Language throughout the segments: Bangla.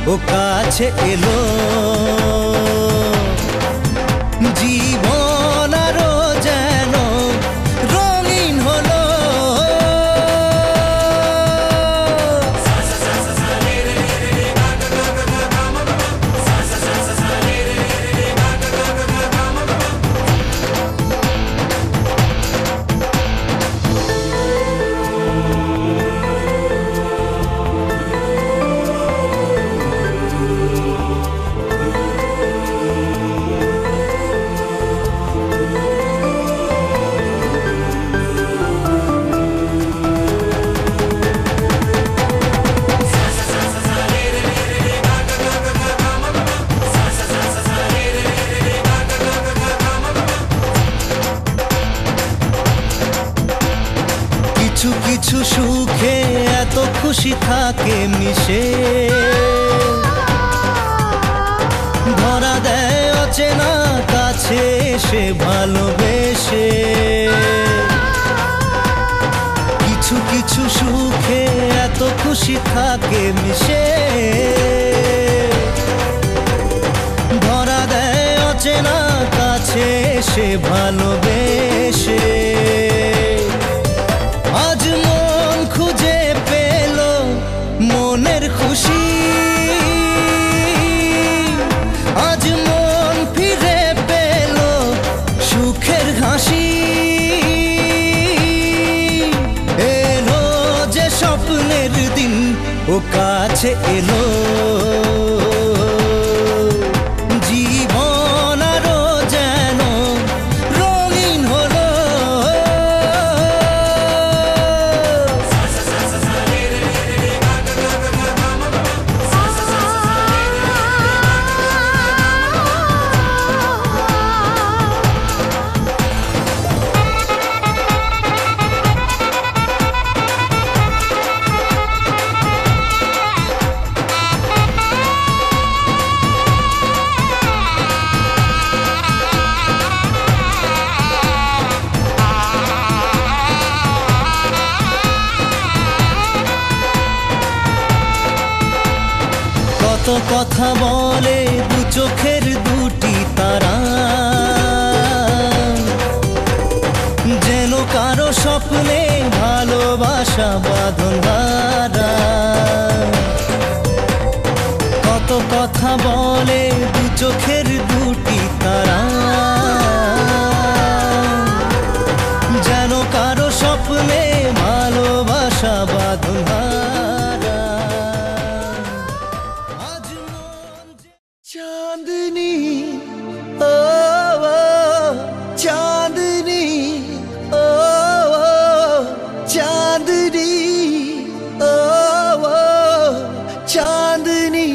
ও কাছে এলো জীবন আরো যেন রঙিন হলো কিছু কিছু সুখে এত খুশি থাকে মিশে ধরা দেয় অচেনা কাছে এসে ভালোবেসে কিছু কিছু সুখে এত খুশি থাকে মিশে ধরা দেয় অচেনা কাছে এসে ভালোবেসে আজ মন খুঁজে পেল মনের খুশি আজ মন ফিরে পেল সুখের হাসি এলো যে স্বপ্নের দিন ও কাছে এলো জীবন আরো যেন রঙিন হলো কত কথা বলে দু চোখের দুটি তারা যেন কারো স্বপ্নে ভালোবাসা বাঁধন হারা কত কথা বলে দু চোখের দুটি তারা যেন কারো স্বপ্নে ভালোবাসা বাঁধন হারা चांदनी ओ चांदनी ओ चांदनी ओ चांदनी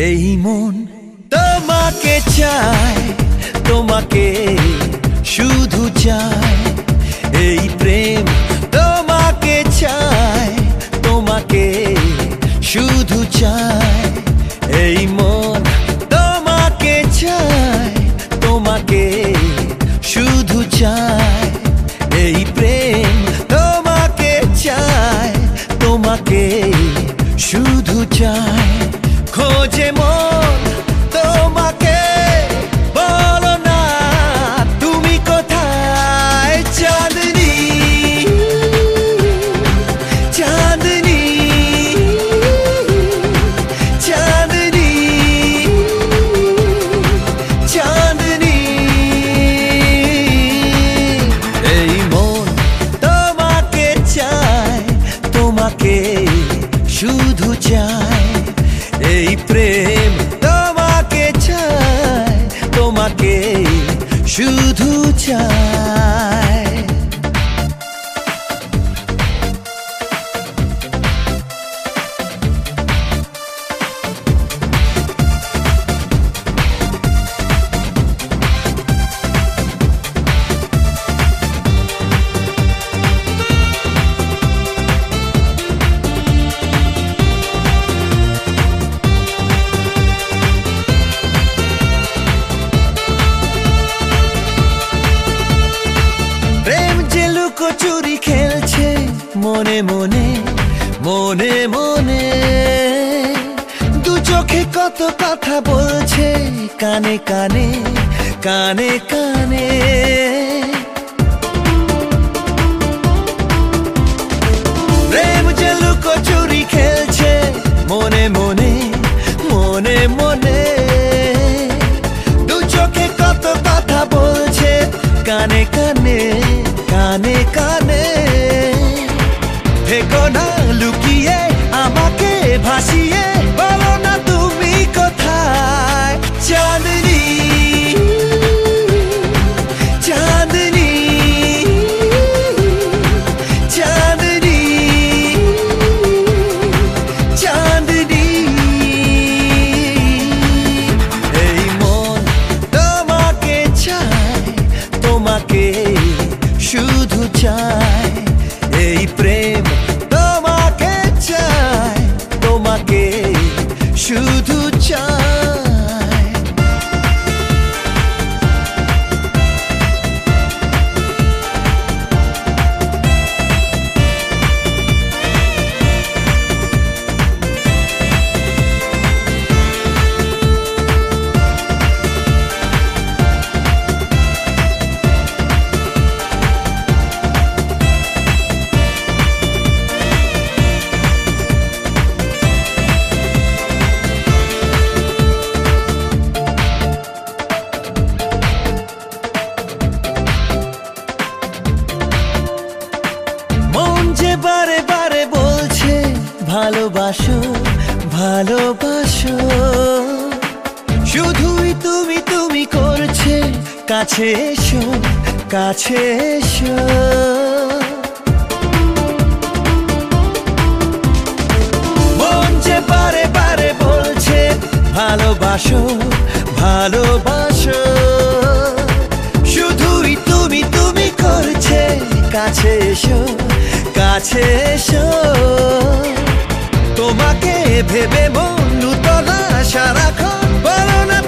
এই মন তোমাকে চায় তোমাকে শুধু চায় এই প্রেম তোমাকে চায় তোমাকে শুধু চায় এই মন তোমাকে চায় তোমাকে শুধু চায় এই প্রেম তোমাকে চায় তোমাকে শুধু চায় খোঁজে মন তোমাকে বলো না তুমি কোথায় চাঁদনি চাঁদনি চাঁদনি চাঁদনি এই মন তোমাকে চায় তোমাকে শুধু চায় এই প্রেম তোমাকে চায় তোমাকে শুধু চায় মনে মনে মনে মনে দু চোখে কত কথা বলছে কানে কানে কানে কানে প্রেম যে লুকোচুরি খেলছে মনে মনে মনে মনে দু চোখে কত কথা বলছে কানে কানে কানে কানে থেকো না লুকিয়ে আমাকে ভাসিয়ে বলো না তুমি কোথায় চাঁদনি চাঁদনি চাঁদনি চাঁদনি এই মন তোমাকে চায় তোমাকে শুধু চায় এই প্রেম তোমাকে চায় তোমাকে শুধু চায় যে বারে বারে বলছে ভালোবাসো ভালোবাসো শুধুই তুমি তুমি করছে কাছে এসো কাছে এসো মন যে বারে বারে বলছে ভালোবাসো ভালোবাসো শুধুই তুমি তুমি করছে কাছে এসো কাছে এসো তোমাকে ভেবে মন উতলা সারাক্ষণ বলো না